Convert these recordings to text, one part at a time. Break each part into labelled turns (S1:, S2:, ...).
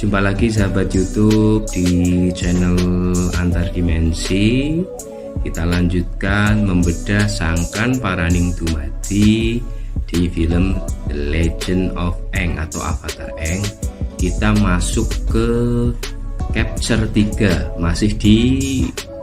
S1: Jumpa lagi sahabat YouTube di channel Antar Dimensi. Kita lanjutkan membedah sangkan Paraning Dumadi di film The Legend of Aang atau Avatar Aang. Kita masuk ke capture 3, masih di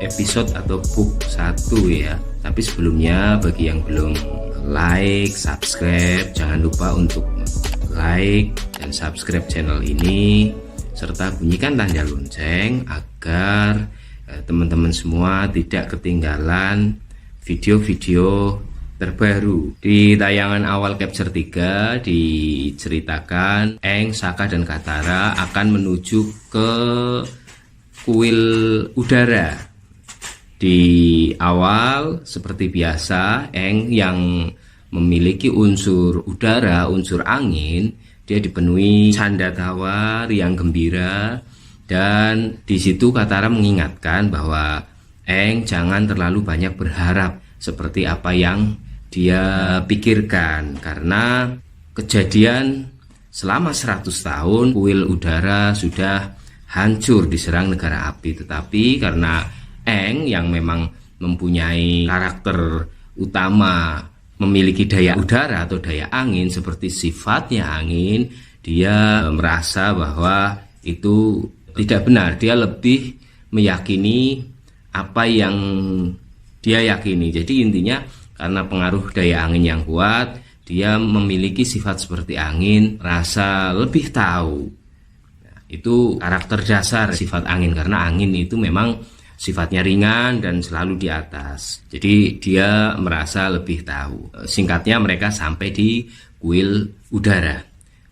S1: episode atau book 1 ya. Tapi sebelumnya bagi yang belum like, subscribe, jangan lupa untuk like dan subscribe channel ini serta bunyikan tanda lonceng agar teman-teman semua tidak ketinggalan video-video terbaru. Di tayangan awal capture 3 diceritakan Aang, Sokka dan Katara akan menuju ke kuil udara. Di awal seperti biasa Aang yang memiliki unsur udara, unsur angin, dia dipenuhi canda tawa, riang gembira, dan di situ Katara mengingatkan bahwa Aang jangan terlalu banyak berharap seperti apa yang dia pikirkan, karena kejadian selama 100 tahun kuil udara sudah hancur diserang negara api. Tetapi karena Aang yang memang mempunyai karakter utama, memiliki daya udara atau daya angin seperti sifatnya angin, dia merasa bahwa itu tidak benar. Dia lebih meyakini apa yang dia yakini. Jadi intinya karena pengaruh daya angin yang kuat, dia memiliki sifat seperti angin, rasa lebih tahu. Nah, itu karakter dasar sifat angin, karena angin itu memang sifatnya ringan dan selalu di atas. Jadi dia merasa lebih tahu. Singkatnya mereka sampai di kuil udara.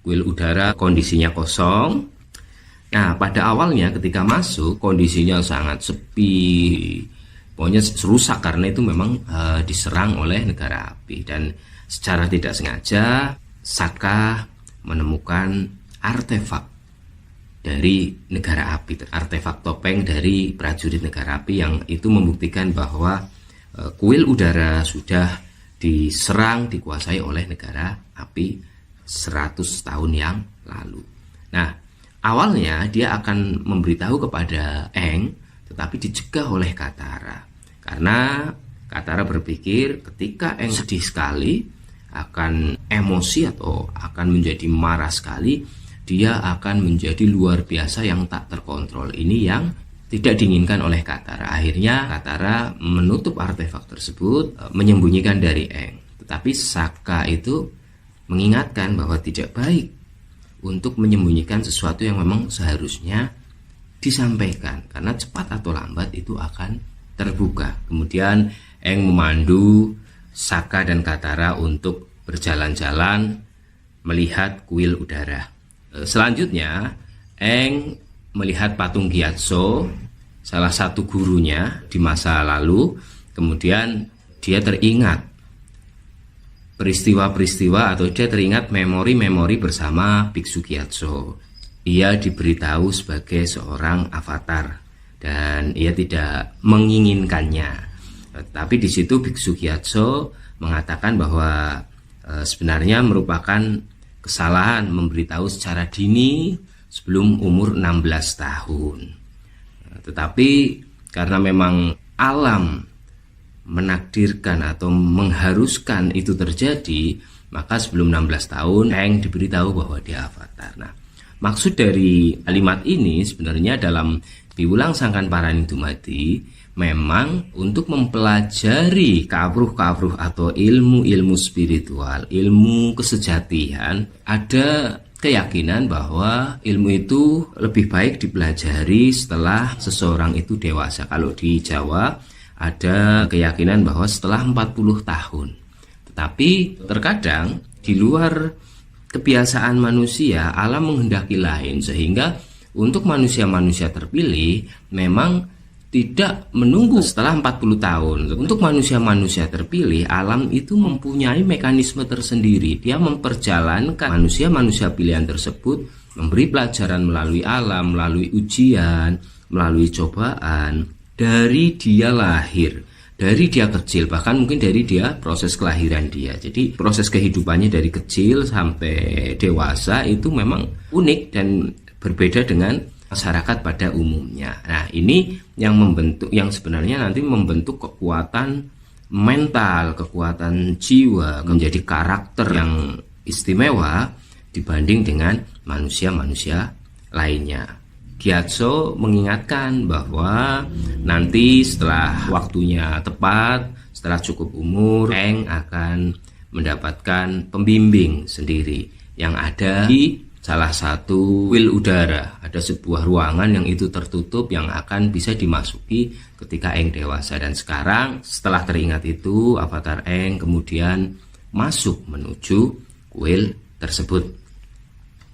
S1: Kuil udara kondisinya kosong. Nah, pada awalnya ketika masuk kondisinya sangat sepi. Pokoknya rusak karena itu memang diserang oleh negara api. Dan secara tidak sengaja Sokka menemukan artefak dari negara api, artefak topeng dari prajurit negara api yang itu membuktikan bahwa kuil udara sudah diserang, dikuasai oleh negara api 100 tahun yang lalu. Nah, awalnya dia akan memberitahu kepada Aang, tetapi dicegah oleh Katara, karena Katara berpikir ketika Aang sedih sekali, akan emosi atau akan menjadi marah sekali, dia akan menjadi luar biasa yang tak terkontrol. Ini yang tidak diinginkan oleh Katara. Akhirnya Katara menutup artefak tersebut, menyembunyikan dari Aang. Tetapi Sokka itu mengingatkan bahwa tidak baik untuk menyembunyikan sesuatu yang memang seharusnya disampaikan, karena cepat atau lambat itu akan terbuka. Kemudian Aang memandu Sokka dan Katara untuk berjalan-jalan melihat kuil udara. Selanjutnya Aang melihat patung Gyatso, salah satu gurunya di masa lalu. Kemudian dia teringat peristiwa-peristiwa atau dia teringat memori-memori bersama Biksu Gyatso. Ia diberitahu sebagai seorang avatar dan ia tidak menginginkannya. Tapi di situ Biksu Gyatso mengatakan bahwa sebenarnya merupakan kesalahan memberitahu secara dini sebelum umur 16 tahun. Tetapi karena memang alam menakdirkan atau mengharuskan itu terjadi, maka sebelum 16 tahun Aang diberitahu bahwa dia avatar. Nah, maksud dari kalimat ini sebenarnya dalam diulang sangkan Paraning Dumadi memang untuk mempelajari kawruh-kawruh atau ilmu-ilmu spiritual, ilmu kesejatian. Ada keyakinan bahwa ilmu itu lebih baik dipelajari setelah seseorang itu dewasa. Kalau di Jawa ada keyakinan bahwa setelah 40 tahun. Tetapi terkadang di luar kebiasaan manusia, alam menghendaki lain, sehingga untuk manusia-manusia terpilih memang tidak menunggu setelah 40 tahun. Untuk manusia-manusia terpilih, alam itu mempunyai mekanisme tersendiri. Dia memperjalankan manusia-manusia pilihan tersebut, memberi pelajaran melalui alam, melalui ujian, melalui cobaan, dari dia lahir, dari dia kecil, bahkan mungkin dari dia proses kelahiran dia. Jadi proses kehidupannya dari kecil sampai dewasa itu memang unik dan berbeda dengan masyarakat pada umumnya. Nah, ini yang sebenarnya nanti membentuk kekuatan mental, kekuatan jiwa, menjadi karakter yang istimewa dibanding dengan manusia-manusia lainnya. Gyatso mengingatkan bahwa nanti setelah waktunya tepat, setelah cukup umur, Eng akan mendapatkan pembimbing sendiri yang ada di salah satu kuil udara. Ada sebuah ruangan yang itu tertutup yang akan bisa dimasuki ketika Eng dewasa. Dan sekarang setelah teringat itu, avatar Eng kemudian masuk menuju kuil tersebut.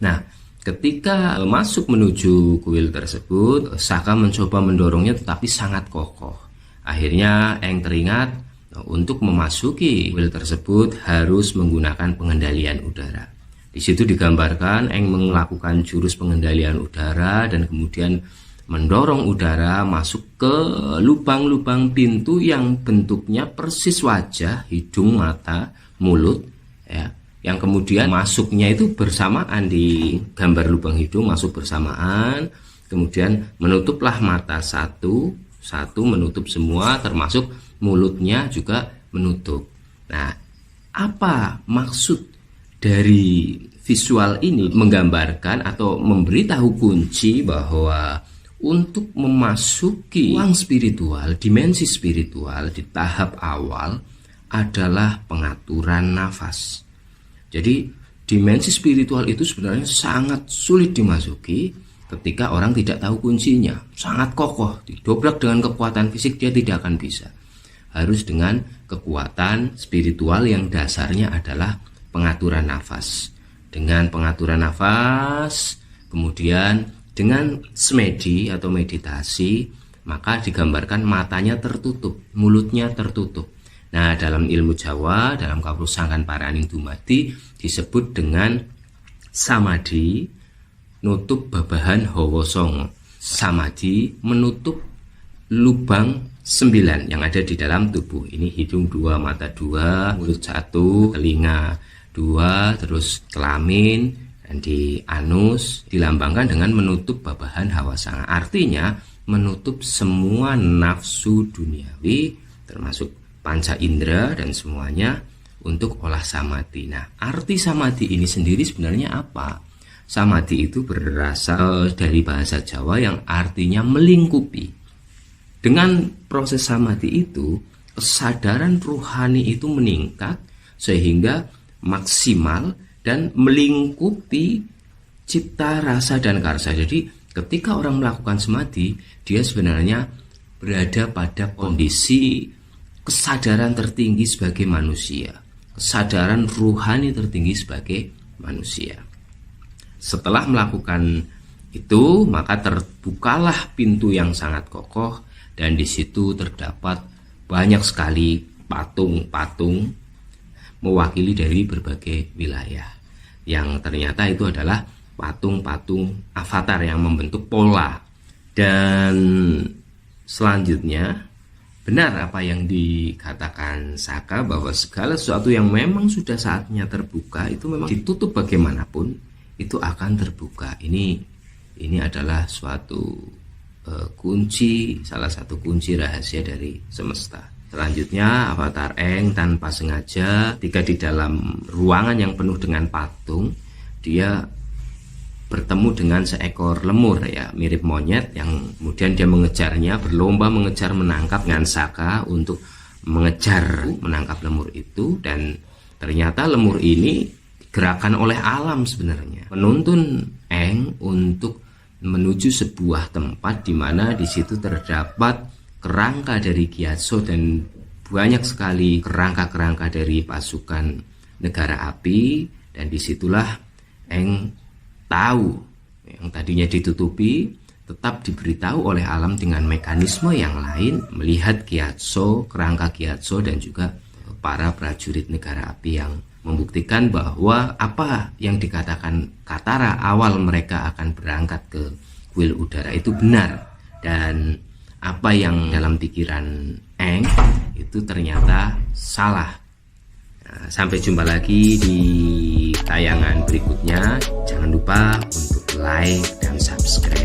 S1: Nah, ketika masuk menuju kuil tersebut, Saka mencoba mendorongnya tetapi sangat kokoh. Akhirnya Eng teringat untuk memasuki kuil tersebut harus menggunakan pengendalian udara. Di situ digambarkan Eng melakukan jurus pengendalian udara dan kemudian mendorong udara masuk ke lubang-lubang pintu yang bentuknya persis wajah, hidung, mata, mulut, ya. Yang kemudian masuknya itu bersamaan, di gambar lubang hidung masuk bersamaan, kemudian menutuplah mata satu menutup semua, termasuk mulutnya juga menutup. Nah, apa maksud dari visual ini? Menggambarkan atau memberitahu kunci bahwa untuk memasuki ruang spiritual, dimensi spiritual di tahap awal adalah pengaturan nafas. Jadi dimensi spiritual itu sebenarnya sangat sulit dimasuki ketika orang tidak tahu kuncinya. Sangat kokoh, didobrak dengan kekuatan fisik dia tidak akan bisa. Harus dengan kekuatan spiritual yang dasarnya adalah pengaturan nafas. Dengan pengaturan nafas, kemudian dengan semedi atau meditasi, maka digambarkan matanya tertutup, mulutnya tertutup. Nah, dalam ilmu Jawa, dalam Kaprusangan Paraning Dumadi disebut dengan samadhi nutup babahan hawa songo. Samadhi menutup lubang 9 yang ada di dalam tubuh. Ini hidung 2, mata 2, mulut 1, telinga 2, terus kelamin dan di anus dilambangkan dengan menutup babahan hawa sanga. Artinya menutup semua nafsu duniawi termasuk panca indera dan semuanya untuk olah samadhi. Nah, arti samadhi ini sendiri sebenarnya apa? Samadhi itu berasal dari bahasa Jawa yang artinya melingkupi. Dengan proses samadhi itu, kesadaran ruhani itu meningkat sehingga maksimal dan melingkupi cipta, rasa, dan karsa. Jadi ketika orang melakukan samadhi, dia sebenarnya berada pada kondisi kesadaran tertinggi sebagai manusia, kesadaran ruhani tertinggi sebagai manusia. Setelah melakukan itu, maka terbukalah pintu yang sangat kokoh dan di situ terdapat banyak sekali patung-patung mewakili dari berbagai wilayah. Yang ternyata itu adalah patung-patung avatar yang membentuk pola. Dan selanjutnya benar apa yang dikatakan Saka bahwa segala sesuatu yang memang sudah saatnya terbuka itu memang ditutup bagaimanapun itu akan terbuka. Ini adalah suatu kunci, salah satu kunci rahasia dari semesta. Selanjutnya avatar Eng tanpa sengaja ketika di dalam ruangan yang penuh dengan patung, dia bertemu dengan seekor lemur, ya, mirip monyet, yang kemudian dia mengejarnya, berlomba mengejar menangkap dengan Saka untuk mengejar menangkap lemur itu. Dan ternyata lemur ini gerakan oleh alam sebenarnya, menuntun Eng untuk menuju sebuah tempat di mana di situ terdapat kerangka dari Gyatso dan banyak sekali kerangka-kerangka dari pasukan negara api. Dan disitulah Eng tahu yang tadinya ditutupi tetap diberitahu oleh alam dengan mekanisme yang lain, melihat Gyatso, kerangka Gyatso dan juga para prajurit negara api yang membuktikan bahwa apa yang dikatakan Katara awal mereka akan berangkat ke kuil udara itu benar, dan apa yang dalam pikiran Eng itu ternyata salah. Nah, sampai jumpa lagi di tayangan berikutnya. Jangan lupa untuk like dan subscribe.